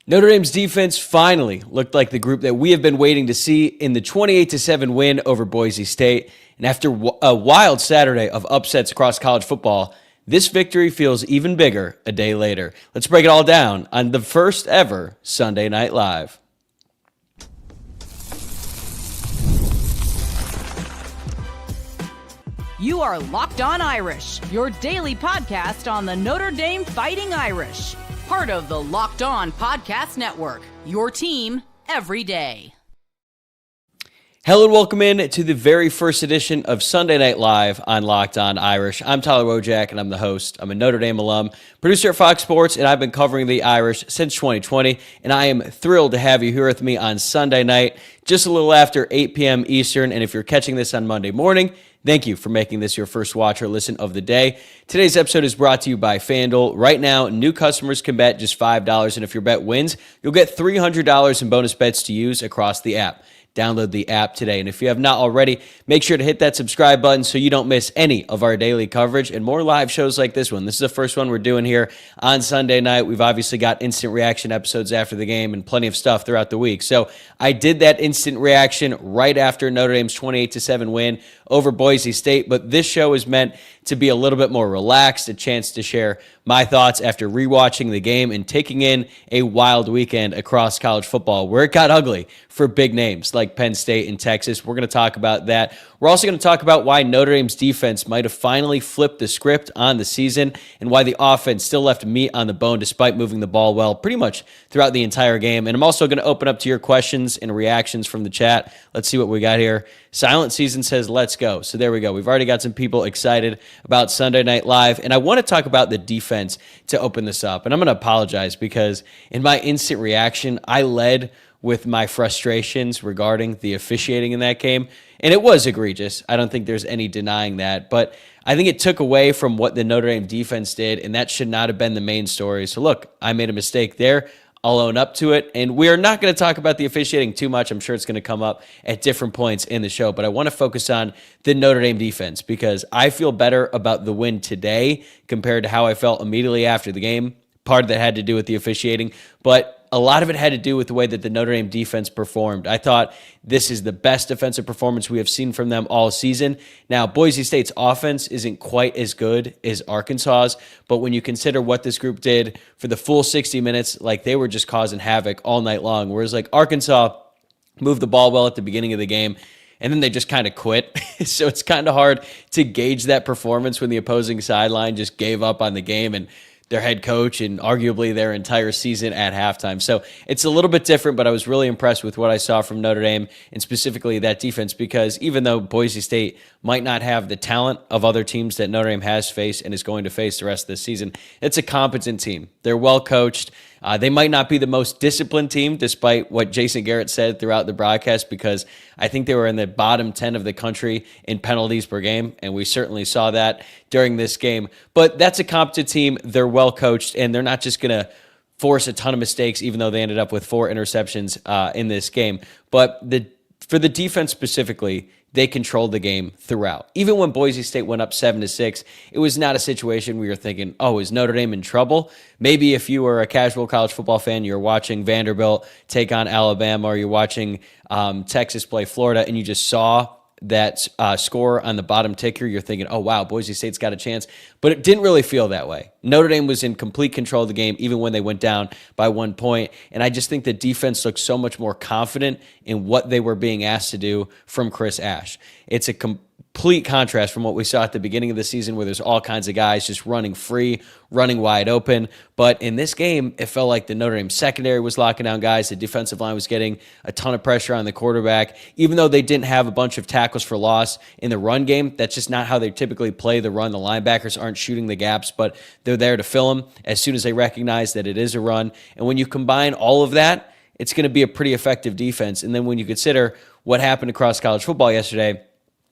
Notre Dame's defense finally looked like the group that we have been waiting to see in the 28-7 win over Boise State. And after a wild Saturday of upsets across college football, this victory feels even bigger a day later. Let's break it all down on the first ever Sunday Night Live. You are Locked On Irish, your daily podcast on the Notre Dame Fighting Irish. Part of the Locked On Podcast Network, your team every day. Hello and welcome in to the very first edition of Sunday Night Live on Locked On Irish. I'm Tyler Wojciak and I'm the host. I'm a Notre Dame alum, producer at Fox Sports, and I've been covering the Irish since 2020. And I am thrilled to have you here with me on Sunday night, just a little after 8 p.m. Eastern. And if you're catching this on Monday morning, thank you for making this your first watch or listen of the day. Today's episode is brought to you by FanDuel. Right now, new customers can bet just $5, and if your bet wins, you'll get $300 in bonus bets to use across the app. Download the app today. And if you have not already, make sure to hit that subscribe button so you don't miss any of our daily coverage and more live shows like this one. This is the first one we're doing here on Sunday night. We've obviously got instant reaction episodes after the game and plenty of stuff throughout the week. So I did that instant reaction right after Notre Dame's 28-7 win over Boise State, but this show is meant to be a little bit more relaxed, a chance to share my thoughts after rewatching the game and taking in a wild weekend across college football where it got ugly for big names like Penn State and Texas. We're going to talk about that. We're also going to talk about why Notre Dame's defense might have finally flipped the script on the season and why the offense still left meat on the bone despite moving the ball well pretty much throughout the entire game. And I'm also going to open up to your questions and reactions from the chat. Let's see what we got here. Silent Season says, let's go. So there we go. We've already got some people excited about Sunday Night Live. And I want to talk about the defense to open this up. And I'm going to apologize because in my instant reaction, I led with my frustrations regarding the officiating in that game. And it was egregious. I don't think there's any denying that. But I think it took away from what the Notre Dame defense did, and that should not have been the main story. So look, I made a mistake there. I'll own up to it. And we're not going to talk about the officiating too much. I'm sure it's going to come up at different points in the show. But I want to focus on the Notre Dame defense because I feel better about the win today compared to how I felt immediately after the game. Part of that had to do with the officiating, but a lot of it had to do with the way that the Notre Dame defense performed. I thought this is the best defensive performance we have seen from them all season. Now, Boise State's offense isn't quite as good as Arkansas's, but when you consider what this group did for the full 60 minutes, like they were just causing havoc all night long, whereas like Arkansas moved the ball well at the beginning of the game, and then they just kind of quit. So it's kind of hard to gauge that performance when the opposing sideline just gave up on the game and their head coach and arguably their entire season at halftime. So it's a little bit different, but I was really impressed with what I saw from Notre Dame and specifically that defense because even though Boise State might not have the talent of other teams that Notre Dame has faced and is going to face the rest of the season, it's a competent team. They're well coached. They might not be the most disciplined team, despite what Jason Garrett said throughout the broadcast, because I think they were in the bottom 10 of the country in penalties per game, and we certainly saw that during this game. But that's a competent team. They're well coached, and they're not just going to force a ton of mistakes, even though they ended up with 4 interceptions in this game. But for the defense specifically, they controlled the game throughout. Even when Boise State went up 7-6, it was not a situation where you're thinking, oh, is Notre Dame in trouble? Maybe if you were a casual college football fan, you're watching Vanderbilt take on Alabama, or you're watching Texas play Florida, and you just saw that score on the bottom ticker, you're thinking, oh, wow, Boise State's got a chance. But it didn't really feel that way. Notre Dame was in complete control of the game, even when they went down by 1 point. And I just think the defense looked so much more confident in what they were being asked to do from Chris Ash. It's a complete contrast from what we saw at the beginning of the season where there's all kinds of guys just running free, running wide open. But in this game, it felt like the Notre Dame secondary was locking down guys. The defensive line was getting a ton of pressure on the quarterback. Even though they didn't have a bunch of tackles for loss in the run game, that's just not how they typically play the run. The linebackers aren't shooting the gaps, but they're there to fill them as soon as they recognize that it is a run. And when you combine all of that, it's going to be a pretty effective defense. And then when you consider what happened across college football yesterday,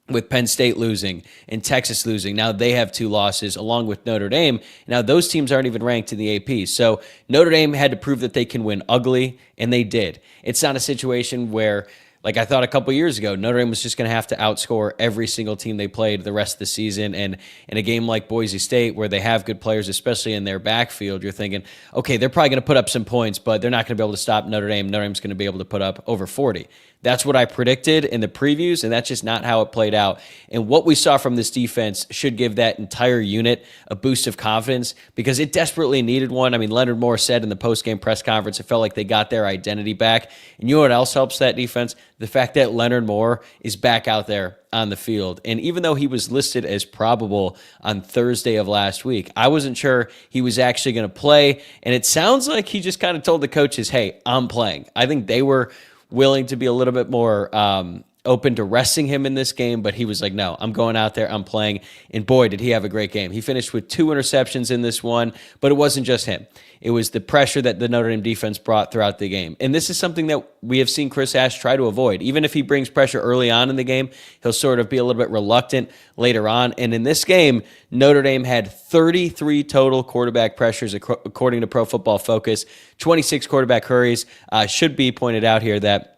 with Penn State losing and Texas losing. Now they have 2 losses along with Notre Dame. Now those teams aren't even ranked in the AP. So Notre Dame had to prove that they can win ugly, and they did. It's not a situation where Like I thought a couple years ago, Notre Dame was just going to have to outscore every single team they played the rest of the season. And in a game like Boise State, where they have good players, especially in their backfield, you're thinking, okay, they're probably going to put up some points, but they're not going to be able to stop Notre Dame. Notre Dame's going to be able to put up over 40. That's what I predicted in the previews, and that's just not how it played out. And what we saw from this defense should give that entire unit a boost of confidence because it desperately needed one. I mean, Leonard Moore said in the post-game press conference, it felt like they got their identity back. And you know what else helps that defense? The fact that Leonard Moore is back out there on the field. And even though he was listed as probable on Thursday of last week, I wasn't sure he was actually going to play. And it sounds like he just kind of told the coaches, hey, I'm playing. I think they were willing to be a little bit more open to resting him in this game, but he was like, no, I'm going out there, I'm playing. And boy, did he have a great game. He finished with 2 interceptions in this one, but it wasn't just him. It was the pressure that the Notre Dame defense brought throughout the game. And this is something that we have seen Chris Ash try to avoid. Even if he brings pressure early on in the game, he'll sort of be a little bit reluctant later on. And in this game, Notre Dame had 33 total quarterback pressures, according to Pro Football Focus, 26 quarterback hurries. Should be pointed out here that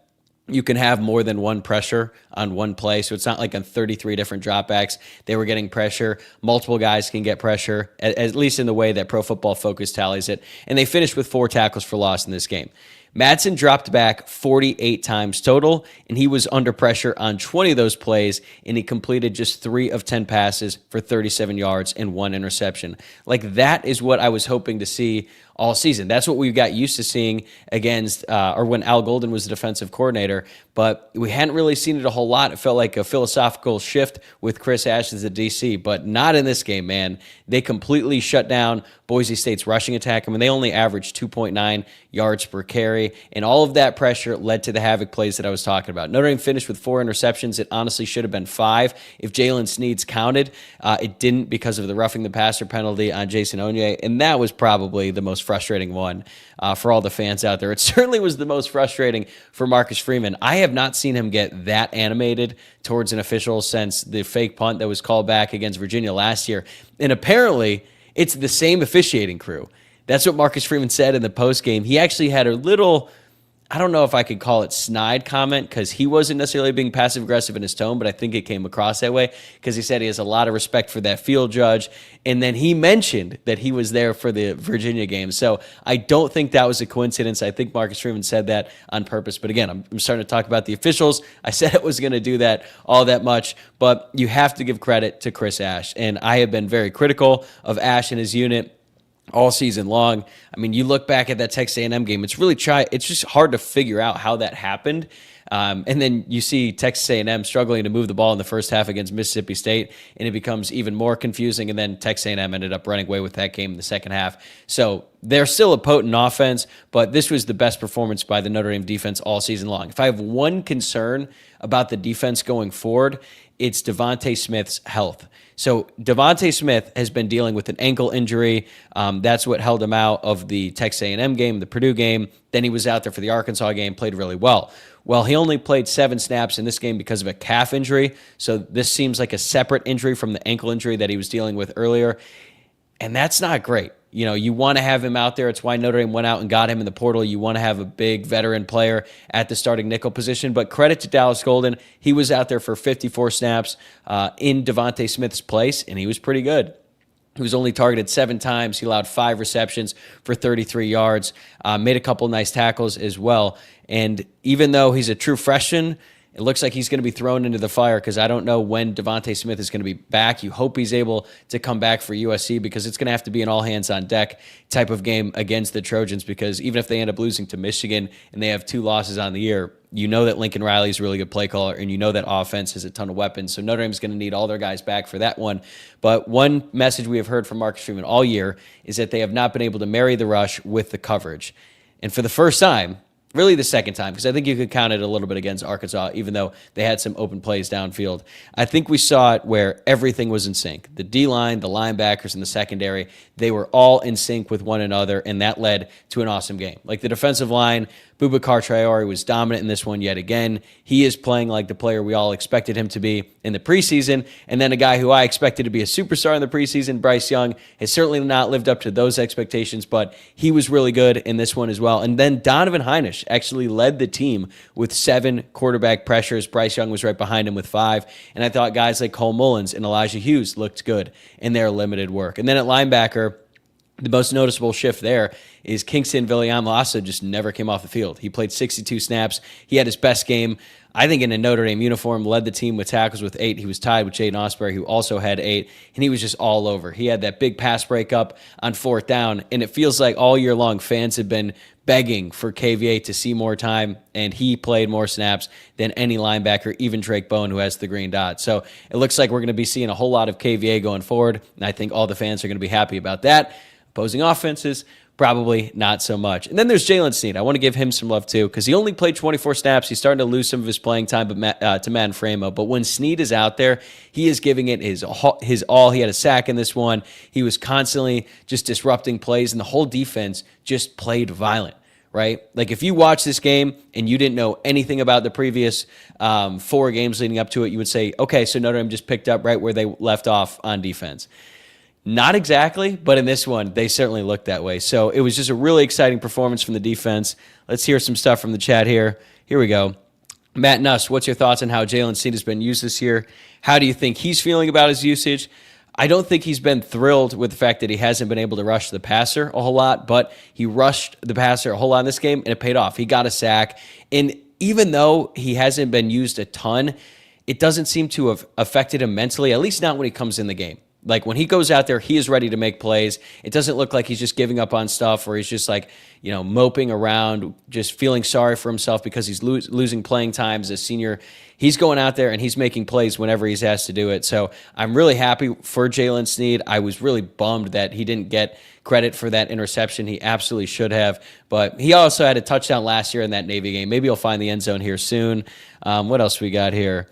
you can have more than one pressure on one play. So it's not like on 33 different dropbacks. They were getting pressure. Multiple guys can get pressure, at least in the way that Pro Football Focus tallies it. And they finished with 4 tackles for loss in this game. Madsen dropped back 48 times total, and he was under pressure on 20 of those plays, and he completed just 3 of 10 passes for 37 yards and 1 interception. Like, that is what I was hoping to see all season. That's what we got used to seeing against, or when Al Golden was the defensive coordinator, but we hadn't really seen it a whole lot. It felt like a philosophical shift with Chris Ash as the DC, but not in this game, man. They completely shut down Boise State's rushing attack. I mean, they only averaged 2.9 yards per carry, and all of that pressure led to the havoc plays that I was talking about. Notre Dame finished with 4 interceptions. It honestly should have been 5 if Jalen Sneed's counted. It didn't because of the roughing the passer penalty on Jason Onye, and that was probably the most frustrating one for all the fans out there. It certainly was the most frustrating for Marcus Freeman. I have not seen him get that animated towards an official since the fake punt that was called back against Virginia last year. And apparently, it's the same officiating crew. That's what Marcus Freeman said in the postgame. He actually had a little, I don't know if I could call it snide comment, because he wasn't necessarily being passive-aggressive in his tone, but I think it came across that way, because he said he has a lot of respect for that field judge, and then he mentioned that he was there for the Virginia game. So I don't think that was a coincidence. I think Marcus Freeman said that on purpose. But again, I'm starting to talk about the officials. I said I was going to do that all that much, but you have to give credit to Chris Ash, and I have been very critical of Ash and his unit all season long. I mean, you look back at that Texas A&M game, it's just hard to figure out how that happened. And then you see Texas A&M struggling to move the ball in the first half against Mississippi State, and it becomes even more confusing. And then Texas A&M ended up running away with that game in the second half. So they're still a potent offense, but this was the best performance by the Notre Dame defense all season long. If I have one concern about the defense going forward, it's Devontae Smith's health. So Devontae Smith has been dealing with an ankle injury. That's what held him out of the Texas A&M game, the Purdue game. Then he was out there for the Arkansas game, played really well. Well, he only played 7 snaps in this game because of a calf injury. So this seems like a separate injury from the ankle injury that he was dealing with earlier. And that's not great. You know, you want to have him out there. It's why Notre Dame went out and got him in the portal. You want to have a big veteran player at the starting nickel position. But credit to Dallas Golden. He was out there for 54 snaps in Devontae Smith's place, and he was pretty good. He was only targeted 7 times. He allowed 5 receptions for 33 yards, made a couple nice tackles as well. And even though he's a true freshman, it looks like he's going to be thrown into the fire, because I don't know when Devontae Smith is going to be back. You hope he's able to come back for USC, because it's going to have to be an all-hands-on-deck type of game against the Trojans, because even if they end up losing to Michigan and they have 2 losses on the year, you know that Lincoln Riley is a really good play caller, and you know that offense has a ton of weapons. So Notre Dame is going to need all their guys back for that one. But one message we have heard from Marcus Freeman all year is that they have not been able to marry the rush with the coverage. And for the first time, really the second time, because I think you could count it a little bit against Arkansas, even though they had some open plays downfield. I think we saw it where everything was in sync. The D-line, the linebackers, and the secondary, they were all in sync with one another, and that led to an awesome game. Like, the defensive line Boubacar Traore was dominant in this one yet again. He is playing like the player we all expected him to be in the preseason. And then a guy who I expected to be a superstar in the preseason, Bryce Young, has certainly not lived up to those expectations, but he was really good in this one as well. And then Donovan Heinisch actually led the team with 7 quarterback pressures. Bryce Young was right behind him with 5. And I thought guys like Cole Mullins and Elijah Hughes looked good in their limited work. And then at linebacker, the most noticeable shift there is Kingston Villiam-Lassa just never came off the field. He played 62 snaps. He had his best game, I think, in a Notre Dame uniform, led the team with tackles with 8. He was tied with Jaden Osbury, who also had 8, and he was just all over. He had that big pass breakup on 4th down, and it feels like all year long fans have been begging for KVA to see more time, and he played more snaps than any linebacker, even Drake Bowen, who has the green dot. So it looks like we're going to be seeing a whole lot of KVA going forward, and I think all the fans are going to be happy about that. Opposing offenses, probably not so much. And then there's Jalen Snead. I want to give him some love too, because he only played 24 snaps. He's starting to lose some of his playing time to Matt Framo. But when Snead is out there, he is giving it his all. He had a sack in this one. He was constantly just disrupting plays, and the whole defense just played violent. Right? Like if you watch this game and you didn't know anything about the previous 4 games leading up to it, you would say, okay, so Notre Dame just picked up right where they left off on defense. Not exactly, but in this one, they certainly looked that way. So it was just a really exciting performance from the defense. Let's hear some stuff from the chat here. Here we go. Matt Nuss, what's your thoughts on how Jalen Snead has been used this year? How do you think he's feeling about his usage? I don't think he's been thrilled with the fact that he hasn't been able to rush the passer a whole lot, but he rushed the passer a whole lot in this game, and it paid off. He got a sack, and even though he hasn't been used a ton, it doesn't seem to have affected him mentally, at least not when he comes in the game. Like when he goes out there, he is ready to make plays. It doesn't look like he's just giving up on stuff or he's just like, moping around, just feeling sorry for himself because he's losing playing time as a senior. He's going out there and he's making plays whenever he's asked to do it. So I'm really happy for Jalen Snead. I was really bummed that he didn't get credit for that interception. He absolutely should have. But he also had a touchdown last year in that Navy game. Maybe he'll find the end zone here soon. What else we got here?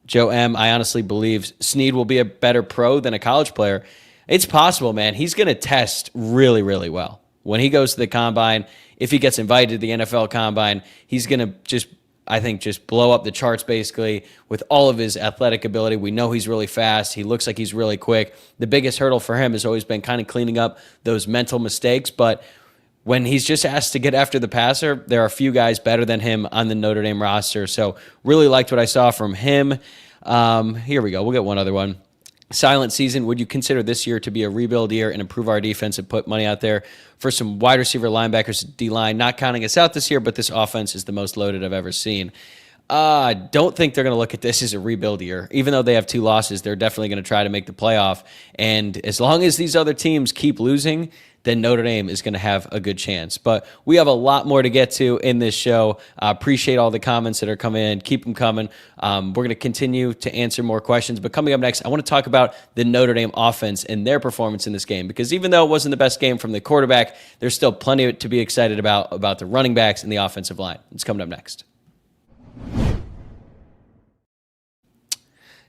Joe M., I honestly believe Snead will be a better pro than a college player. It's possible, man. He's going to test really, really well. When he goes to the combine, if he gets invited to the NFL combine, he's going to just blow up the charts basically with all of his athletic ability. We know he's really fast. He looks like he's really quick. The biggest hurdle for him has always been kind of cleaning up those mental mistakes, but when he's just asked to get after the passer, there are a few guys better than him on the Notre Dame roster. So really liked what I saw from him. Here we go. We'll get one other one. Silent season. Would you consider this year to be a rebuild year and improve our defense and put money out there for some wide receiver, linebackers, D-line? Not counting us out this year, but this offense is the most loaded I've ever seen. I don't think they're going to look at this as a rebuild year. Even though they have 2 losses, they're definitely going to try to make the playoff. And as long as these other teams keep losing, then Notre Dame is going to have a good chance. But we have a lot more to get to in this show. Appreciate all the comments that are coming in. Keep them coming. We're going to continue to answer more questions. But coming up next, I want to talk about the Notre Dame offense and their performance in this game. Because even though it wasn't the best game from the quarterback, there's still plenty to be excited about the running backs and the offensive line. It's coming up next.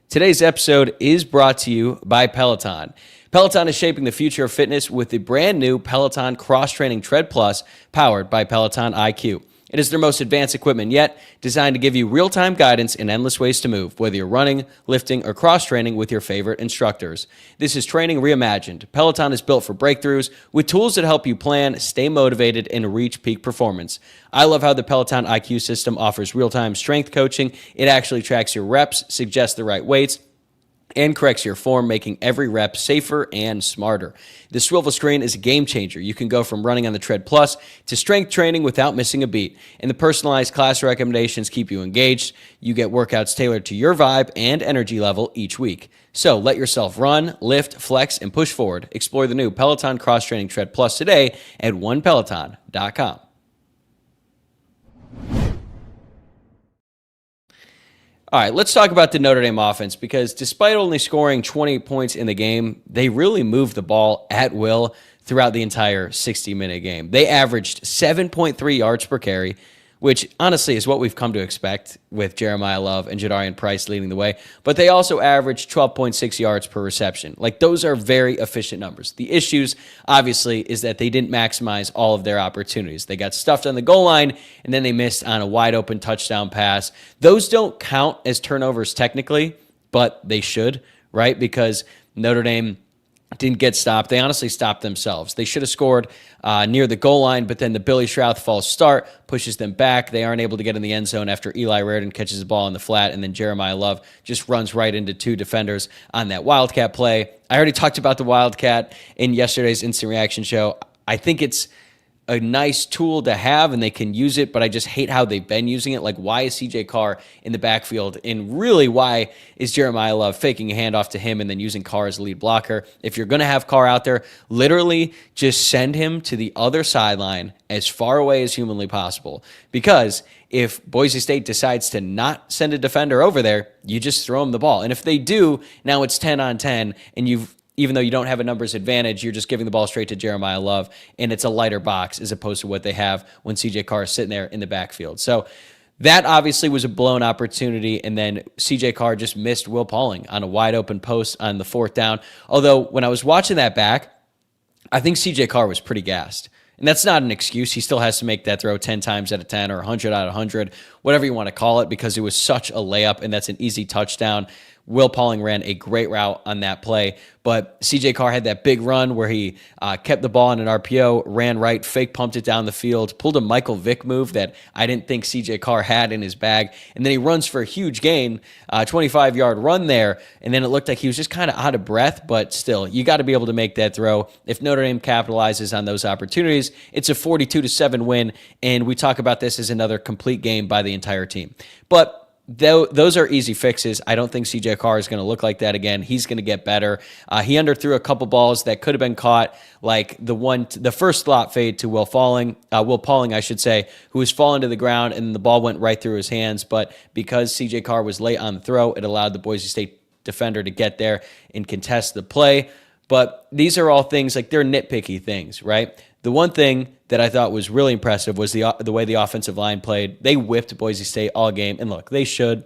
Today's episode is brought to you by Peloton. Peloton is shaping the future of fitness with the brand new Peloton Cross-Training Tread Plus powered by Peloton IQ. It is their most advanced equipment yet, designed to give you real-time guidance and endless ways to move, whether you're running, lifting, or cross-training with your favorite instructors. This is training reimagined. Peloton is built for breakthroughs with tools that help you plan, stay motivated, and reach peak performance. I love how the Peloton IQ system offers real-time strength coaching. It actually tracks your reps, suggests the right weights, and corrects your form, making every rep safer and smarter. The swivel screen is a game changer. You can go from running on the Tread Plus to strength training without missing a beat. And the personalized class recommendations keep you engaged. You get workouts tailored to your vibe and energy level each week. So let yourself run, lift, flex, and push forward. Explore the new Peloton Cross-Training Tread Plus today at onepeloton.com. All right, let's talk about the Notre Dame offense because despite only scoring 20 points in the game, they really moved the ball at will throughout the entire 60-minute game. They averaged 7.3 yards per carry, which honestly is what we've come to expect with Jeremiah Love and Jadarian Price leading the way. But they also averaged 12.6 yards per reception. Like, those are very efficient numbers. The issues, obviously, is that they didn't maximize all of their opportunities. They got stuffed on the goal line, and then they missed on a wide open touchdown pass. Those don't count as turnovers technically, but they should, right? Because Notre Dame didn't get stopped. They honestly stopped themselves. They should have scored near the goal line, but then the Billy Shrouth false start pushes them back. They aren't able to get in the end zone after Eli Raridon catches the ball in the flat, and then Jeremiah Love just runs right into two defenders on that Wildcat play. I already talked about the Wildcat in yesterday's Instant Reaction show. I think it's a nice tool to have, and they can use it, but I just hate how they've been using it. Like, why is CJ Carr in the backfield? And really, why is Jeremiah Love faking a handoff to him and then using Carr as lead blocker? If you're going to have Carr out there, literally just send him to the other sideline as far away as humanly possible. Because if Boise State decides to not send a defender over there, you just throw him the ball. And if they do, now it's 10 on 10, and even though you don't have a numbers advantage, you're just giving the ball straight to Jeremiah Love, and it's a lighter box as opposed to what they have when CJ Carr is sitting there in the backfield. So that obviously was a blown opportunity, and then CJ Carr just missed Will Pauling on a wide open post on the fourth down. Although when I was watching that back, I think CJ Carr was pretty gassed. And that's not an excuse. He still has to make that throw 10 times out of 10 or 100 out of 100, whatever you want to call it, because it was such a layup, and that's an easy touchdown. Will Pauling ran a great route on that play, but CJ Carr had that big run where he kept the ball in an RPO, ran right, fake pumped it down the field, pulled a Michael Vick move that I didn't think CJ Carr had in his bag, and then he runs for a huge gain, 25-yard run there, and then it looked like he was just kind of out of breath, but still, you got to be able to make that throw. If Notre Dame capitalizes on those opportunities, it's a 42-7 win, and we talk about this as another complete game by the entire team. But those are easy fixes. I don't think CJ Carr is going to look like that again. He's going to get better. He underthrew a couple balls that could have been caught, like the first slot fade to Will Pauling, I should say, who was falling to the ground, and the ball went right through his hands. But because CJ Carr was late on the throw, it allowed the Boise State defender to get there and contest the play. But these are all things, like, they're nitpicky things, right? The one thing that I thought was really impressive was the way the offensive line played. They whipped Boise State all game. And look, they should.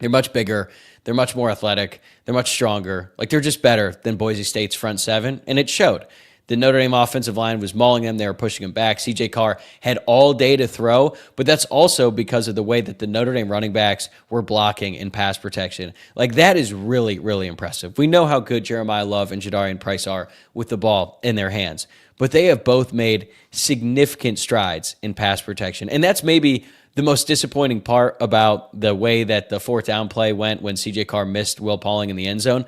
They're much bigger. They're much more athletic. They're much stronger. Like, they're just better than Boise State's front seven. And it showed. The Notre Dame offensive line was mauling them. They were pushing them back. CJ Carr had all day to throw, but that's also because of the way that the Notre Dame running backs were blocking in pass protection. Like, that is really, really impressive. We know how good Jeremiah Love and Jadarian Price are with the ball in their hands, but they have both made significant strides in pass protection. And that's maybe the most disappointing part about the way that the fourth down play went when CJ Carr missed Will Pauling in the end zone.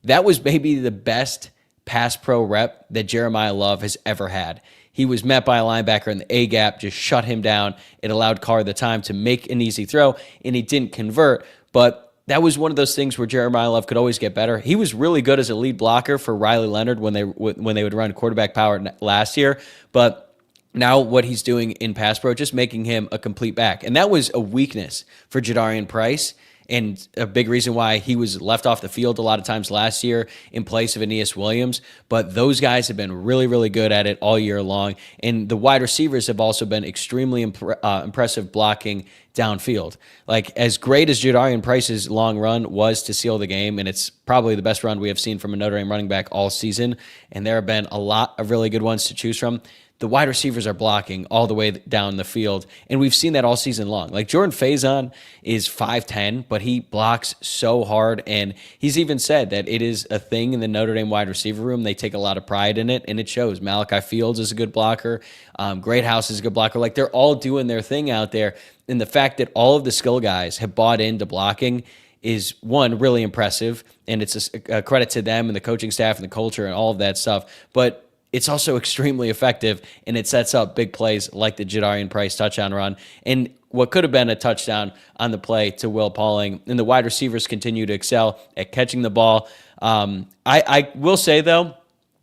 That was maybe the best pass pro rep that Jeremiah Love has ever had. He was met by a linebacker in the A gap, just shut him down. It allowed Carr the time to make an easy throw, and he didn't convert. But that was one of those things where Jeremiah Love could always get better. He was really good as a lead blocker for Riley Leonard when they would run quarterback power last year. But now what he's doing in pass pro, just making him a complete back. And that was a weakness for Jadarian Price, and a big reason why he was left off the field a lot of times last year in place of Aeneas Williams. But those guys have been really, really good at it all year long. And the wide receivers have also been extremely impressive blocking downfield. Like, as great as Jadarian Price's long run was to seal the game, and it's probably the best run we have seen from a Notre Dame running back all season, and there have been a lot of really good ones to choose from, the wide receivers are blocking all the way down the field, and we've seen that all season long. Like, Jordan Faison is 5'10", but he blocks so hard, and he's even said that it is a thing in the Notre Dame wide receiver room. They take a lot of pride in it, and it shows. Malachi Fields is a good blocker. Greathouse is a good blocker. Like, they're all doing their thing out there, and the fact that all of the skill guys have bought into blocking is, one, really impressive, and it's a credit to them and the coaching staff and the culture and all of that stuff, but it's also extremely effective, and it sets up big plays like the Jadarian Price touchdown run and what could have been a touchdown on the play to Will Pauling. And the wide receivers continue to excel at catching the ball. I will say, though,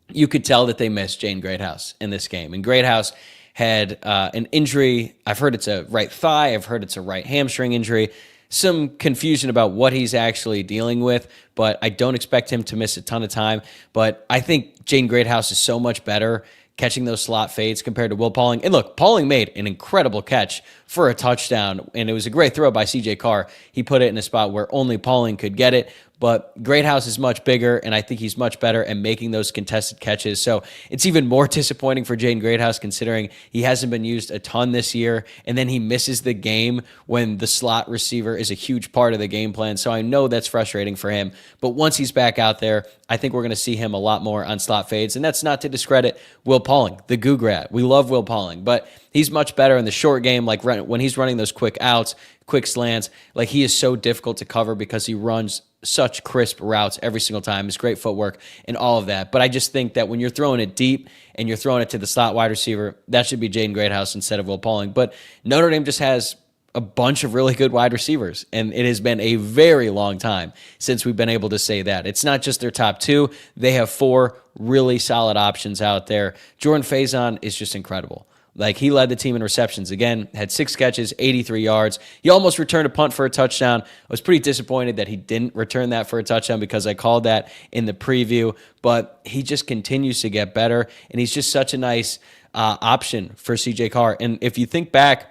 you could tell that they missed Jane Greathouse in this game. And Greathouse had an injury. I've heard it's a right thigh. I've heard it's a right hamstring injury. Some confusion about what he's actually dealing with, but I don't expect him to miss a ton of time. But I think Jane Greathouse is so much better catching those slot fades compared to Will Pauling. And look, Pauling made an incredible catch for a touchdown, and it was a great throw by CJ Carr. He put it in a spot where only Pauling could get it. But Greathouse is much bigger, and I think he's much better at making those contested catches. So it's even more disappointing for Jaden Greathouse considering he hasn't been used a ton this year, and then he misses the game when the slot receiver is a huge part of the game plan. So I know that's frustrating for him. But once he's back out there, I think we're going to see him a lot more on slot fades. And that's not to discredit Will Pauling, the Goograt. We love Will Pauling, but he's much better in the short game, like when he's running those quick outs, quick slants. Like, he is so difficult to cover because he runs such crisp routes every single time. His great footwork and all of that. But I just think that when you're throwing it deep and you're throwing it to the slot wide receiver, that should be Jaden Greathouse instead of Will Pauling. But Notre Dame just has a bunch of really good wide receivers, and it has been a very long time since we've been able to say that. It's not just their top two. They have 4 really solid options out there. Jordan Faison is just incredible. Like, he led the team in receptions again, had 6 catches, 83 yards. He almost returned a punt for a touchdown. I was pretty disappointed that he didn't return that for a touchdown because I called that in the preview, but he just continues to get better, and he's just such a nice option for CJ Carr. And if you think back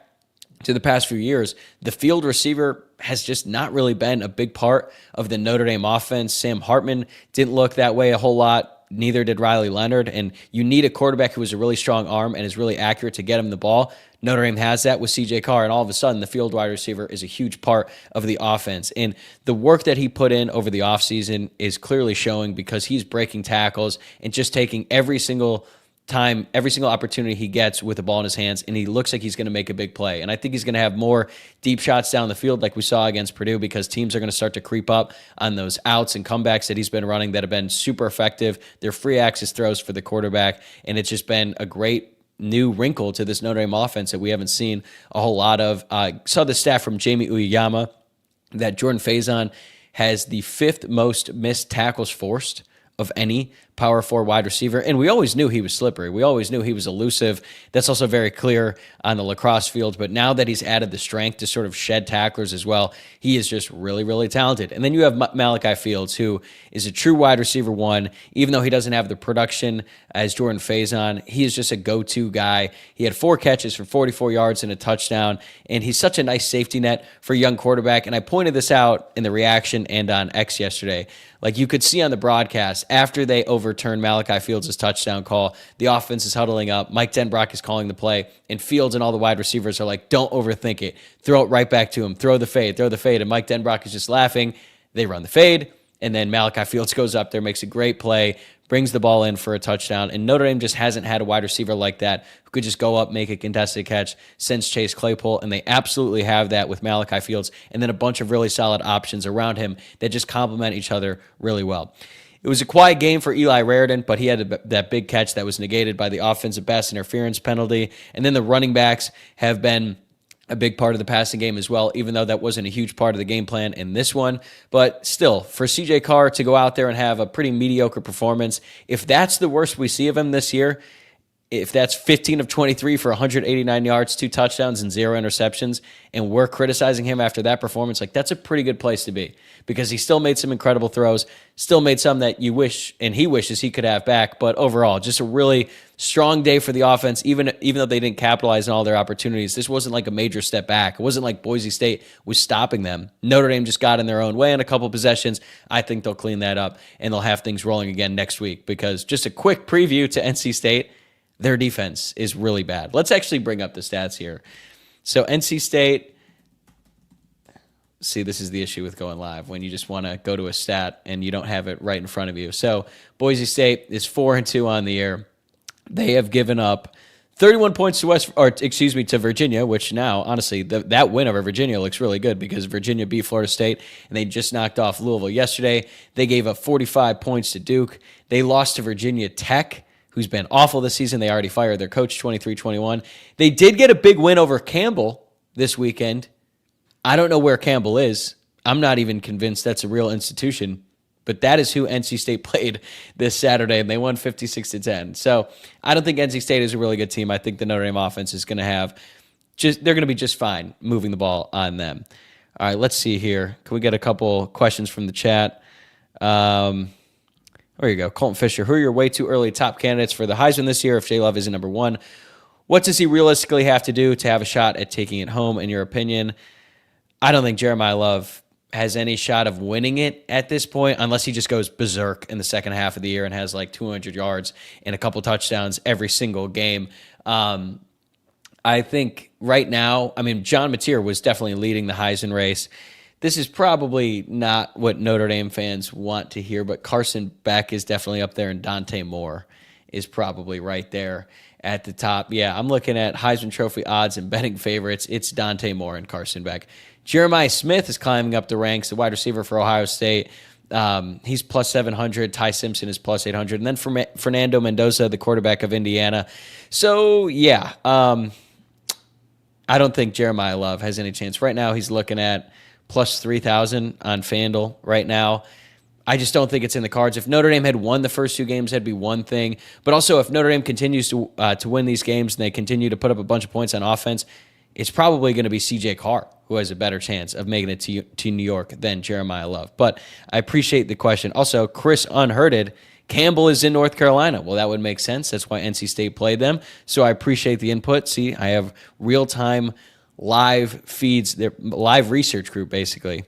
to the past few years, the field receiver has just not really been a big part of the Notre Dame offense. Sam Hartman didn't look that way a whole lot. Neither did Riley Leonard. And you need a quarterback who has a really strong arm and is really accurate to get him the ball. Notre Dame has that with CJ Carr, and all of a sudden the field wide receiver is a huge part of the offense. And the work that he put in over the offseason is clearly showing because he's breaking tackles and just taking every single opportunity he gets with the ball in his hands, and he looks like he's going to make a big play. And I think he's going to have more deep shots down the field like we saw against Purdue because teams are going to start to creep up on those outs and comebacks that he's been running that have been super effective. They're free access throws for the quarterback, and it's just been a great new wrinkle to this Notre Dame offense that we haven't seen a whole lot of. Saw the stat from Jamie Uyeyama that Jordan Faison has the 5th most missed tackles forced of any Power 4 wide receiver. And we always knew he was slippery. We always knew he was elusive. That's also very clear on the lacrosse field. But now that he's added the strength to sort of shed tacklers as well, he is just really, really talented. And then you have Malachi Fields, who is a true wide receiver 1. Even though he doesn't have the production as Jordan Faison, he is just a go-to guy. He had 4 catches for 44 yards and a touchdown. And he's such a nice safety net for a young quarterback. And I pointed this out in the reaction and on X yesterday. Like, you could see on the broadcast, after they overturned Malachi Fields' touchdown call, the offense is huddling up. Mike Denbrock is calling the play, and Fields and all the wide receivers are like, don't overthink it. Throw it right back to him. Throw the fade. And Mike Denbrock is just laughing. They run the fade, and then Malachi Fields goes up there, makes a great play, brings the ball in for a touchdown. And Notre Dame just hasn't had a wide receiver like that who could just go up, make a contested catch since Chase Claypool. And they absolutely have that with Malachi Fields, and then a bunch of really solid options around him that just complement each other really well. It was a quiet game for Eli Raridan, but he had that big catch that was negated by the offensive pass interference penalty. And then the running backs have been a big part of the passing game as well, even though that wasn't a huge part of the game plan in this one. But still, for CJ Carr to go out there and have a pretty mediocre performance, if that's the worst we see of him this year, if that's 15 of 23 for 189 yards, 2 touchdowns, and 0 interceptions, and we're criticizing him after that performance, like, that's a pretty good place to be because he still made some incredible throws, still made some that you wish and he wishes he could have back. But overall, just a really strong day for the offense, even though they didn't capitalize on all their opportunities. This wasn't like a major step back. It wasn't like Boise State was stopping them. Notre Dame just got in their own way in a couple possessions. I think they'll clean that up, and they'll have things rolling again next week because just a quick preview to NC State, their defense is really bad. Let's actually bring up the stats here. So NC State, see, this is the issue with going live when you just want to go to a stat and you don't have it right in front of you. So Boise State is 4-2 on the year. They have given up 31 points to Virginia, which now, honestly, that win over Virginia looks really good because Virginia beat Florida State, and they just knocked off Louisville yesterday. They gave up 45 points to Duke. They lost to Virginia Tech, who's been awful this season. They already fired their coach 23-21. They did get a big win over Campbell this weekend. I don't know where Campbell is. I'm not even convinced that's a real institution, but that is who NC State played this Saturday, and they won 56-10. So I don't think NC State is a really good team. I think the Notre Dame offense is going to they're going to be just fine moving the ball on them. All right, let's see here. Can we get a couple questions from the chat? There you go. Colton Fisher, who are your way too early top candidates for the Heisman this year if J. Love isn't number one? What does he realistically have to do to have a shot at taking it home, in your opinion? I don't think Jeremiah Love has any shot of winning it at this point unless he just goes berserk in the second half of the year and has like 200 yards and a couple touchdowns every single game. I think right now, John Mateer was definitely leading the Heisman race. This is probably not what Notre Dame fans want to hear, but Carson Beck is definitely up there, and Dante Moore is probably right there at the top. Yeah, I'm looking at Heisman Trophy odds and betting favorites. It's Dante Moore and Carson Beck. Jeremiah Smith is climbing up the ranks, the wide receiver for Ohio State. He's plus 700. Ty Simpson is plus 800. And then Fernando Mendoza, the quarterback of Indiana. So, yeah, I don't think Jeremiah Love has any chance. Right now, he's looking at plus 3,000 on FanDuel right now. I just don't think it's in the cards. If Notre Dame had won the first two games, that'd be one thing. But also, if Notre Dame continues to win these games and they continue to put up a bunch of points on offense, it's probably going to be C.J. Carr who has a better chance of making it to New York than Jeremiah Love. But I appreciate the question. Also, Chris Unhurted, Campbell is in North Carolina. Well, that would make sense. That's why NC State played them. So I appreciate the input. See, I have real-time live feeds, live research group, basically.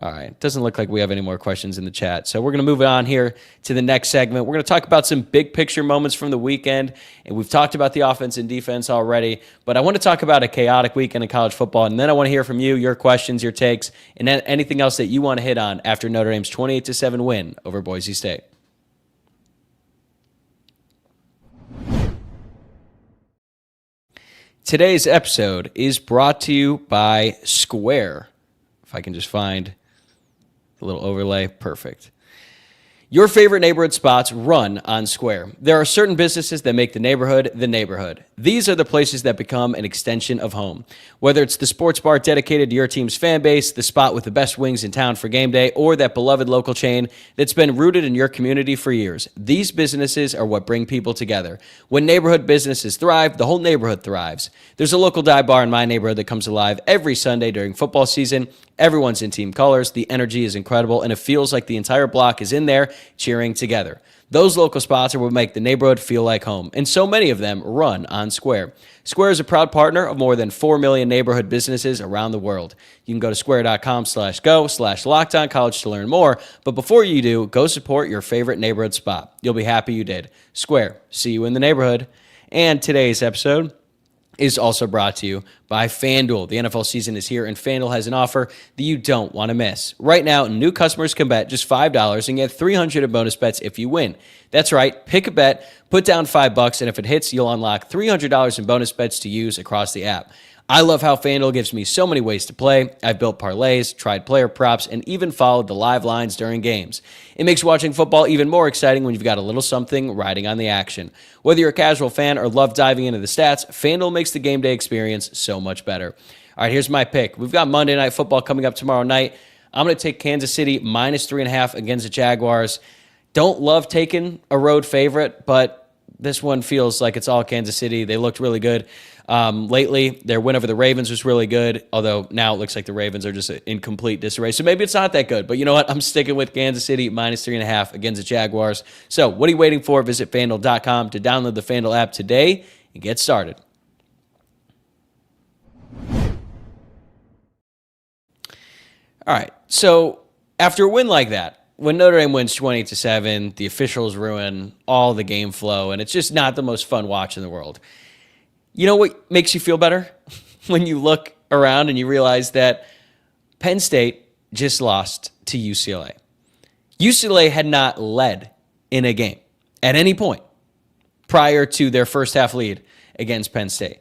All right. Doesn't look like we have any more questions in the chat. So we're going to move on here to the next segment. We're going to talk about some big picture moments from the weekend. And we've talked about the offense and defense already. But I want to talk about a chaotic weekend in college football. And then I want to hear from you, your questions, your takes, and anything else that you want to hit on after Notre Dame's 28-7 win over Boise State. Today's episode is brought to you by Square. If I can just find a little overlay. Perfect. Your favorite neighborhood spots run on Square. There are certain businesses that make the neighborhood the neighborhood. These are the places that become an extension of home. Whether it's the sports bar dedicated to your team's fan base, the spot with the best wings in town for game day, or that beloved local chain that's been rooted in your community for years, these businesses are what bring people together. When neighborhood businesses thrive, the whole neighborhood thrives. There's a local dive bar in my neighborhood that comes alive every Sunday during football season. Everyone's in team colors, the energy is incredible, and it feels like the entire block is in there cheering together. Those local spots are what make the neighborhood feel like home, and so many of them run on Square. Square is a proud partner of more than 4 million neighborhood businesses around the world. You can go to square.com/go/LockedOnCollege to learn more, but before you do, go support your favorite neighborhood spot. You'll be happy you did. Square, see you in the neighborhood. And today's episode is also brought to you by FanDuel. The NFL season is here, and FanDuel has an offer that you don't want to miss. Right now, new customers can bet just $5 and get $300 in bonus bets if you win. That's right. Pick a bet, put down $5, and if it hits, you'll unlock $300 in bonus bets to use across the app. I love how FanDuel gives me so many ways to play. I've built parlays, tried player props, and even followed the live lines during games. It makes watching football even more exciting when you've got a little something riding on the action. Whether you're a casual fan or love diving into the stats, FanDuel makes the game day experience so much better. All right, here's my pick. We've got Monday Night Football coming up tomorrow night. I'm going to take Kansas City minus 3.5 against the Jaguars. Don't love taking a road favorite, but this one feels like it's all Kansas City. They looked really good lately. Their win over the Ravens was really good, although now it looks like the Ravens are just in complete disarray. So maybe it's not that good, but you know what? I'm sticking with Kansas City minus 3.5 against the Jaguars. So what are you waiting for? Visit FanDuel.com to download the FanDuel app today and get started. All right, so after a win like that, when Notre Dame wins 28-7, the officials ruin all the game flow, and it's just not the most fun watch in the world. You know what makes you feel better? When you look around and you realize that Penn State just lost to UCLA. UCLA had not led in a game at any point prior to their first half lead against Penn State.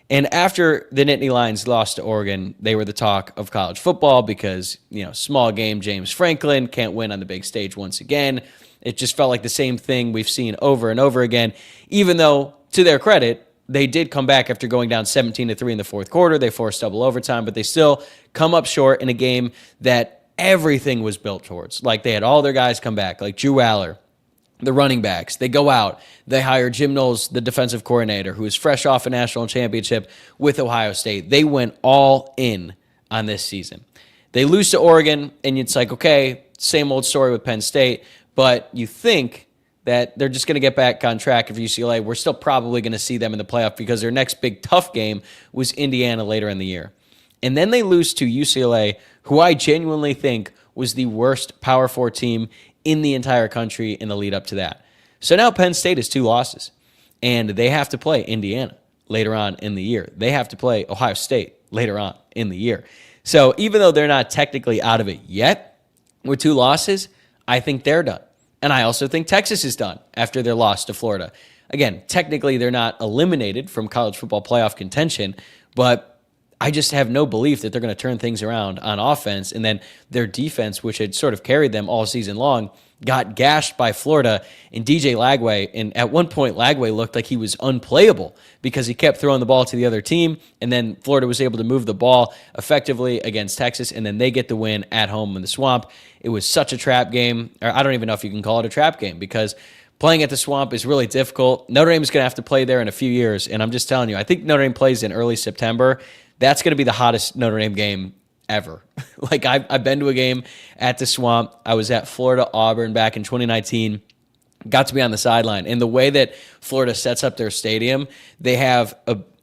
And after the Nittany Lions lost to Oregon, they were the talk of college football because, small game James Franklin can't win on the big stage once again. It just felt like the same thing we've seen over and over again, even though, to their credit, they did come back after going down 17-3 in the fourth quarter. They forced double overtime, but they still come up short in a game that everything was built towards. Like, they had all their guys come back, like Drew Aller, the running backs. They go out. They hire Jim Knowles, the defensive coordinator, who is fresh off a national championship with Ohio State. They went all in on this season. They lose to Oregon, and it's like, okay, same old story with Penn State. but you think that they're just going to get back on track if UCLA. We're still probably going to see them in the playoff because their next big tough game was Indiana later in the year. And then they lose to UCLA, who I genuinely think was the worst Power 4 team in the entire country in the lead up to that. So now Penn State has 2 losses, and they have to play Indiana later on in the year. They have to play Ohio State later on in the year. So even though they're not technically out of it yet, with 2 losses, I think they're done. And I also think Texas is done after their loss to Florida. Again, technically they're not eliminated from college football playoff contention, but I just have no belief that they're going to turn things around on offense. And then their defense, which had sort of carried them all season long, got gashed by Florida and DJ Lagway. And at one point, Lagway looked like he was unplayable because he kept throwing the ball to the other team. And then Florida was able to move the ball effectively against Texas. And then they get the win at home in the Swamp. It was such a trap game. Or I don't even know if you can call it a trap game because playing at the Swamp is really difficult. Notre Dame is going to have to play there in a few years. And I'm just telling you, I think Notre Dame plays in early September. That's going to be the hottest Notre Dame game ever. Like I've been to a game at the Swamp. I was at Florida Auburn back in 2019. Got to be on the sideline. And the way that Florida sets up their stadium, they have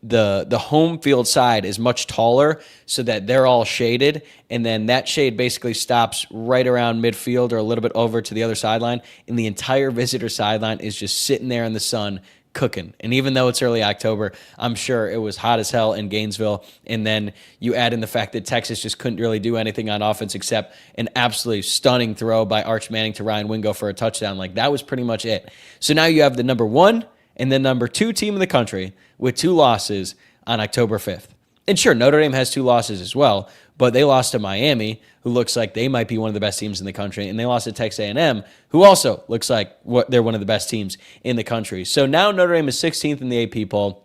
the home field side is much taller so that they're all shaded. And then that shade basically stops right around midfield or a little bit over to the other sideline. And the entire visitor sideline is just sitting there in the sun cooking. And even though it's early October, I'm sure it was hot as hell in Gainesville. And then you add in the fact that Texas just couldn't really do anything on offense except an absolutely stunning throw by Arch Manning to Ryan Wingo for a touchdown. Like that was pretty much it. So now you have the number 1 and the number 2 team in the country with 2 losses on October 5th. And sure, Notre Dame has 2 losses as well, but they lost to Miami, who looks like they might be one of the best teams in the country, and they lost to Texas A&M, who also looks like they're one of the best teams in the country. So now Notre Dame is 16th in the AP poll.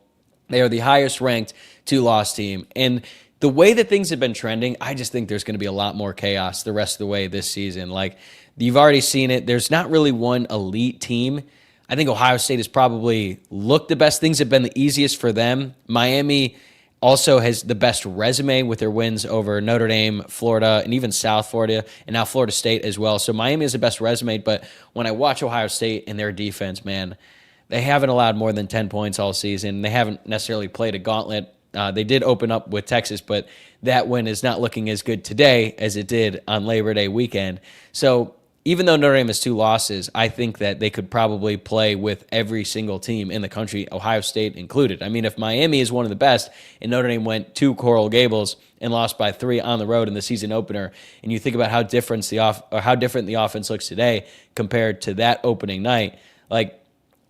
They are the highest ranked 2-loss team. And the way that things have been trending, I just think there's going to be a lot more chaos the rest of the way this season. Like, you've already seen it. There's not really one elite team. I think Ohio State has probably looked the best. Things have been the easiest for them. Miami also has the best resume with their wins over Notre Dame, Florida, and even South Florida, and now Florida State as well. So Miami has the best resume, but when I watch Ohio State and their defense, man, they haven't allowed more than 10 points all season. They haven't necessarily played a gauntlet. They did open up with Texas, but that win is not looking as good today as it did on Labor Day weekend. So even though Notre Dame has 2 losses, I think that they could probably play with every single team in the country, Ohio State included. I mean, if Miami is one of the best and Notre Dame went to Coral Gables and lost by 3 on the road in the season opener, and you think about how different the offense looks today compared to that opening night, like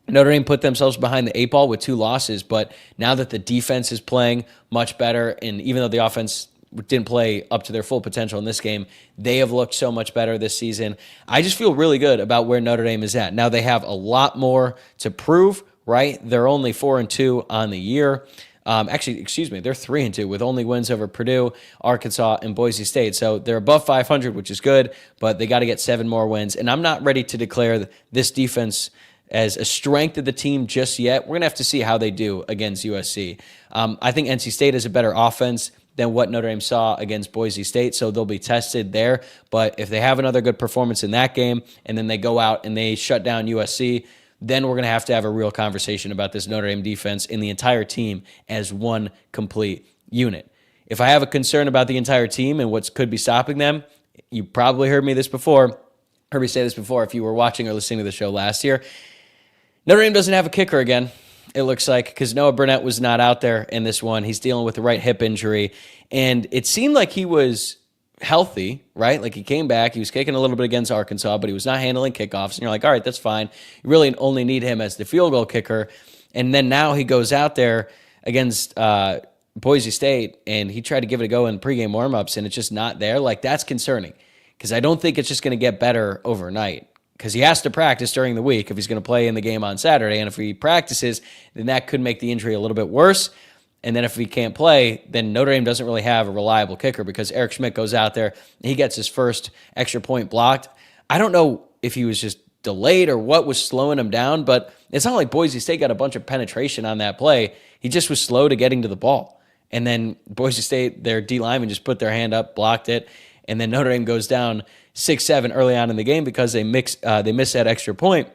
Notre Dame put themselves behind the 8 ball with 2 losses, but now that the defense is playing much better, and even though the offense didn't play up to their full potential in this game, they have looked so much better this season. I just feel really good about where Notre Dame is at. Now they have a lot more to prove, right? They're only 4-2 on the year. They're 3-2 with only wins over Purdue, Arkansas, and Boise State. So they're above 500, which is good, but they got to get 7 more wins. And I'm not ready to declare this defense as a strength of the team just yet. We're going to have to see how they do against USC. I think NC State has a better offense than what Notre Dame saw against Boise State, so they'll be tested there. But if they have another good performance in that game, and then they go out and they shut down USC, then we're going to have a real conversation about this Notre Dame defense and the entire team as one complete unit. If I have a concern about the entire team and what could be stopping them, you probably heard me say this before if you were watching or listening to the show last year. Notre Dame doesn't have a kicker again, it looks like, because Noah Burnett was not out there in this one. He's dealing with the right hip injury, and it seemed like he was healthy, right? Like he came back, he was kicking a little bit against Arkansas, but he was not handling kickoffs, and you're like, all right, that's fine. You really only need him as the field goal kicker, and then now he goes out there against Boise State, and he tried to give it a go in pregame warmups, and it's just not there. Like, that's concerning, because I don't think it's just going to get better overnight, because he has to practice during the week if he's going to play in the game on Saturday. And if he practices, then that could make the injury a little bit worse. And then if he can't play, then Notre Dame doesn't really have a reliable kicker, because Eric Schmidt goes out there and he gets his first extra point blocked. I don't know if he was just delayed or what was slowing him down, but it's not like Boise State got a bunch of penetration on that play. He just was slow to getting to the ball. And then Boise State, their D lineman just put their hand up, blocked it. and then Notre Dame goes down 6-7 early on in the game because they miss that extra point.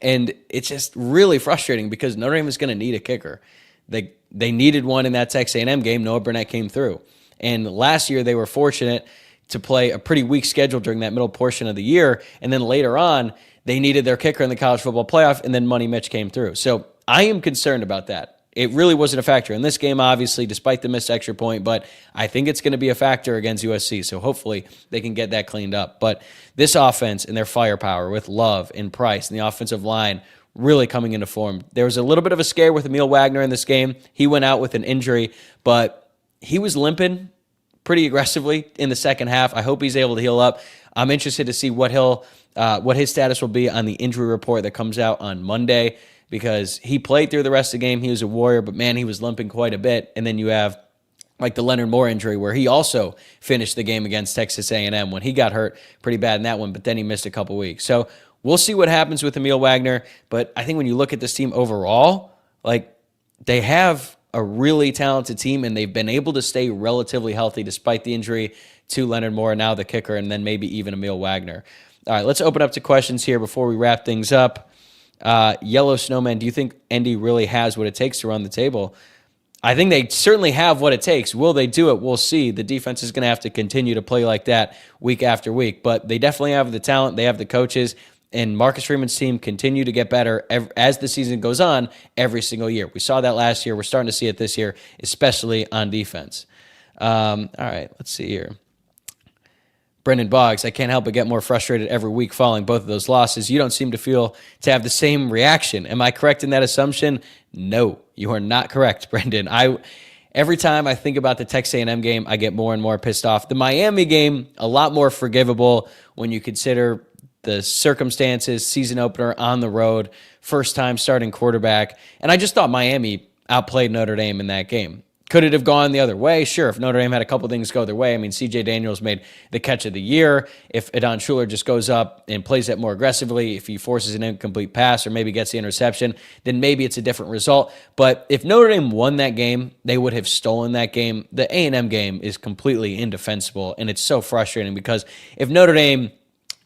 And it's just really frustrating because Notre Dame is going to need a kicker. They needed one in that Texas A&M game. Noah Burnett came through. And last year they were fortunate to play a pretty weak schedule during that middle portion of the year. And then later on, they needed their kicker in the college football playoff, and then Money Mitch came through. So I am concerned about that. It really wasn't a factor in this game, obviously, despite the missed extra point, but I think it's going to be a factor against USC, so hopefully they can get that cleaned up. But this offense and their firepower with Love and Price and the offensive line really coming into form. There was a little bit of a scare with Emil Wagner in this game. He went out with an injury, but he was limping pretty aggressively in the second half. I hope he's able to heal up. I'm interested to see what his status will be on the injury report that comes out on Monday, because he played through the rest of the game. He was a Warrior, but man, he was limping quite a bit. And then you have like the Leonard Moore injury where he also finished the game against Texas A&M when he got hurt pretty bad in that one, but then he missed a couple weeks. So we'll see what happens with Emil Wagner. But I think when you look at this team overall, like they have a really talented team, and they've been able to stay relatively healthy despite the injury to Leonard Moore, now the kicker, and then maybe even Emil Wagner. All right, let's open up to questions here before we wrap things up. Yellow Snowman, do you think Indy really has what it takes to run the table? I think they certainly have what it takes. Will they do it? We'll see. The defense is going to have to continue to play like that week after week, but they definitely have the talent. They have the coaches, and Marcus Freeman's team continue to get better as the season goes on every single year. We saw that last year. We're starting to see it this year, especially on defense. All right, let's see here. Brendan Boggs, I can't help but get more frustrated every week following both of those losses. You don't seem to have the same reaction. Am I correct in that assumption? No, you are not correct, Brendan. Every time I think about the Texas A&M game, I get more and more pissed off. The Miami game, a lot more forgivable when you consider the circumstances, season opener on the road, first time starting quarterback. And I just thought Miami outplayed Notre Dame in that game. Could it have gone the other way? Sure, if Notre Dame had a couple things go their way. I mean, C.J. Daniels made the catch of the year. If Adon Schuler just goes up and plays that more aggressively, if he forces an incomplete pass or maybe gets the interception, then maybe it's a different result. But if Notre Dame won that game, they would have stolen that game. The A&M game is completely indefensible, and it's so frustrating because if Notre Dame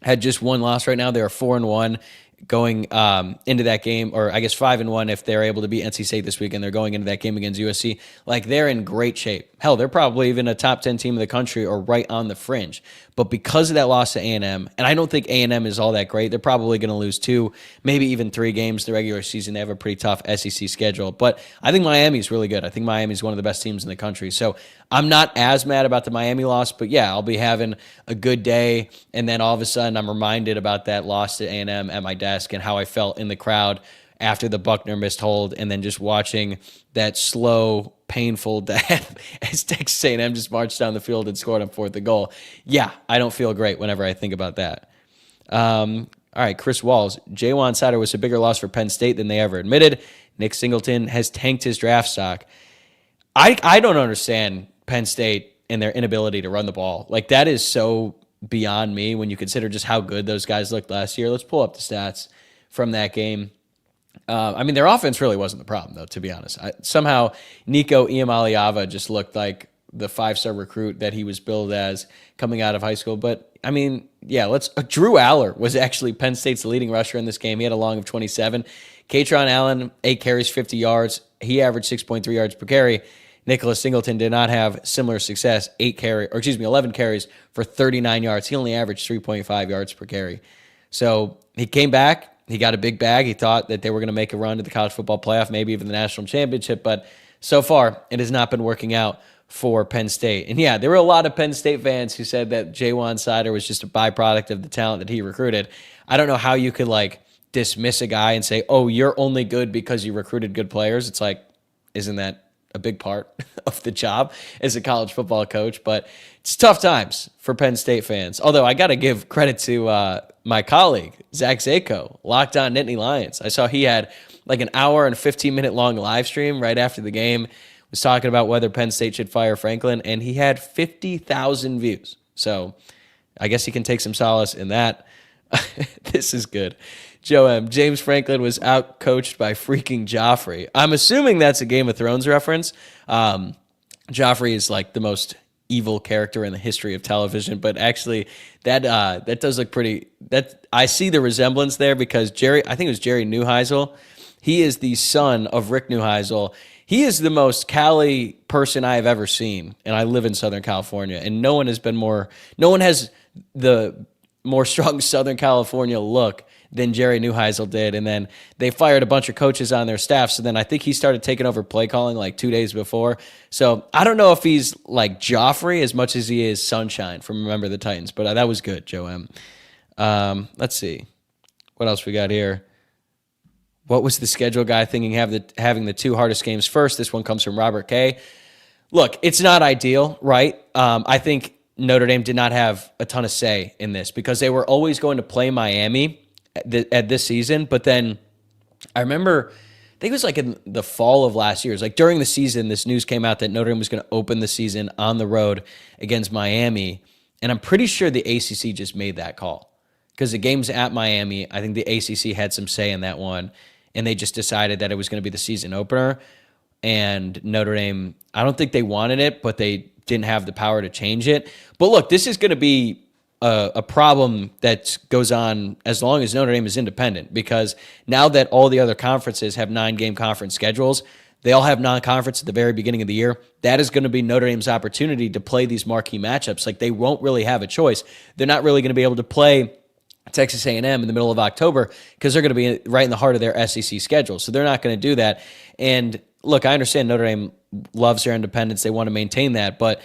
had just one loss right now, they are 4-1. Going into that game, or I guess 5-1 if they're able to beat NC State this weekend. They're going into that game against USC. Like, they're in great shape. Hell, they're probably even a top 10 team in the country or right on the fringe. But because of that loss to A&M, and I don't think A&M is all that great, they're probably going to lose 2, maybe even 3 games the regular season. They have a pretty tough SEC schedule. But I think Miami's really good. I think Miami's one of the best teams in the country. So I'm not as mad about the Miami loss, but yeah, I'll be having a good day, and then all of a sudden I'm reminded about that loss to A&M at my desk and how I felt in the crowd after the Buckner missed hold, and then just watching that slow, painful death as Texas A&M just marched down the field and scored on 4th and goal. Yeah, I don't feel great whenever I think about that. All right, Chris Walls. Jaywan Sider was a bigger loss for Penn State than they ever admitted. Nick Singleton has tanked his draft stock. I don't understand Penn State and their inability to run the ball. Like, that is so beyond me when you consider just how good those guys looked last year. Let's pull up the stats from that game. I mean, their offense really wasn't the problem, though, to be honest. Somehow, Nico Iamaleava just looked like the 5-star recruit that he was billed as coming out of high school. But, I mean, yeah, Drew Aller was actually Penn State's leading rusher in this game. He had a long of 27. Katron Allen, 8 carries, 50 yards. He averaged 6.3 yards per carry. Nicholas Singleton did not have similar success, 11 carries for 39 yards. He only averaged 3.5 yards per carry. So he came back. He got a big bag. He thought that they were going to make a run to the college football playoff, maybe even the national championship. But so far, it has not been working out for Penn State. And yeah, there were a lot of Penn State fans who said that Jaywan Sider was just a byproduct of the talent that he recruited. I don't know how you could dismiss a guy and say, oh, you're only good because you recruited good players. It's like, isn't that a big part of the job as a college football coach? But it's tough times for Penn State fans. Although I got to give credit to my colleague, Zach Zako, Locked On Nittany Lions. I saw he had an hour and 15-minute long live stream right after the game, was talking about whether Penn State should fire Franklin, and he had 50,000 views. So I guess he can take some solace in that. This is good. Joe M. James Franklin was out-coached by freaking Joffrey. I'm assuming that's a Game of Thrones reference. Joffrey is the most evil character in the history of television, but actually that does look pretty. That I see the resemblance there because I think it was Jerry Neuheisel. He is the son of Rick Neuheisel. He is the most Cali person I have ever seen, and I live in Southern California, and no one has the more strong Southern California look than Jerry Neuheisel did. And then they fired a bunch of coaches on their staff. So then I think he started taking over play calling like 2 days before. So I don't know if he's like Joffrey as much as he is Sunshine from Remember the Titans, but that was good, Joe M. Let's see. What else we got here? What was the schedule guy thinking having the two hardest games first? This one comes from Robert K. Look, it's not ideal, right? I think Notre Dame did not have a ton of say in this because they were always going to play Miami at this season. But then I remember, I think it was like in the fall of last year. It was like during the season, this news came out that Notre Dame was going to open the season on the road against Miami. And I'm pretty sure the ACC just made that call because the game's at Miami. I think the ACC had some say in that one, and they just decided that it was going to be the season opener. And Notre Dame, I don't think they wanted it, but they didn't have the power to change it. But look, this is going to be a problem that goes on as long as Notre Dame is independent, because now that all the other conferences have 9-game conference schedules, they all have non-conference at the very beginning of the year. That is going to be Notre Dame's opportunity to play these marquee matchups. Like, they won't really have a choice. They're not really going to be able to play Texas A&M in the middle of October because they're going to be right in the heart of their SEC schedule. So they're not going to do that. And look, I understand Notre Dame loves their independence. They want to maintain that, but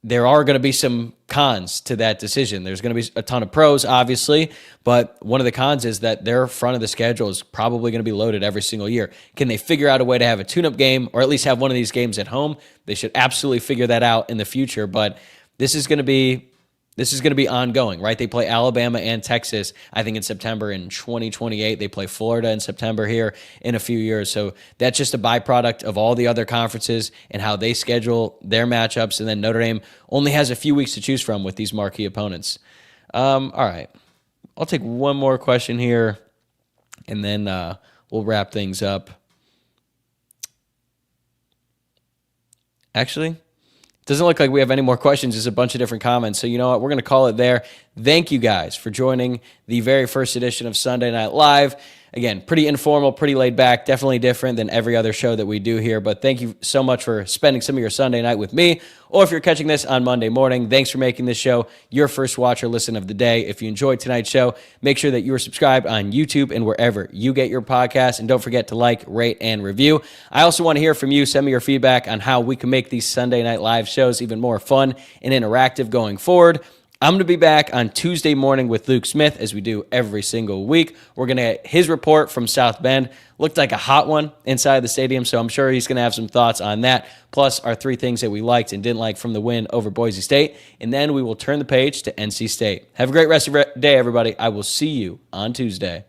there are going to be some cons to that decision. There's going to be a ton of pros, obviously, but one of the cons is that their front of the schedule is probably going to be loaded every single year. Can they figure out a way to have a tune-up game or at least have one of these games at home? They should absolutely figure that out in the future, but this is going to be ongoing, right? They play Alabama and Texas, I think, in September in 2028. They play Florida in September here in a few years. So that's just a byproduct of all the other conferences and how they schedule their matchups. And then Notre Dame only has a few weeks to choose from with these marquee opponents. All right. I'll take one more question here, and then we'll wrap things up. Actually, doesn't look like we have any more questions. There's a bunch of different comments. So you know what? We're going to call it there. Thank you guys for joining the very first edition of Sunday Night Live. Again, pretty informal, pretty laid back, definitely different than every other show that we do here. But thank you so much for spending some of your Sunday night with me. Or if you're catching this on Monday morning, thanks for making this show your first watch or listen of the day. If you enjoyed tonight's show, make sure that you are subscribed on YouTube and wherever you get your podcasts. And don't forget to like, rate, and review. I also want to hear from you. Send me your feedback on how we can make these Sunday Night Live shows even more fun and interactive going forward. I'm going to be back on Tuesday morning with Luke Smith, as we do every single week. We're going to get his report from South Bend. Looked like a hot one inside the stadium, so I'm sure he's going to have some thoughts on that, plus our 3 things that we liked and didn't like from the win over Boise State. And then we will turn the page to NC State. Have a great rest of your day, everybody. I will see you on Tuesday.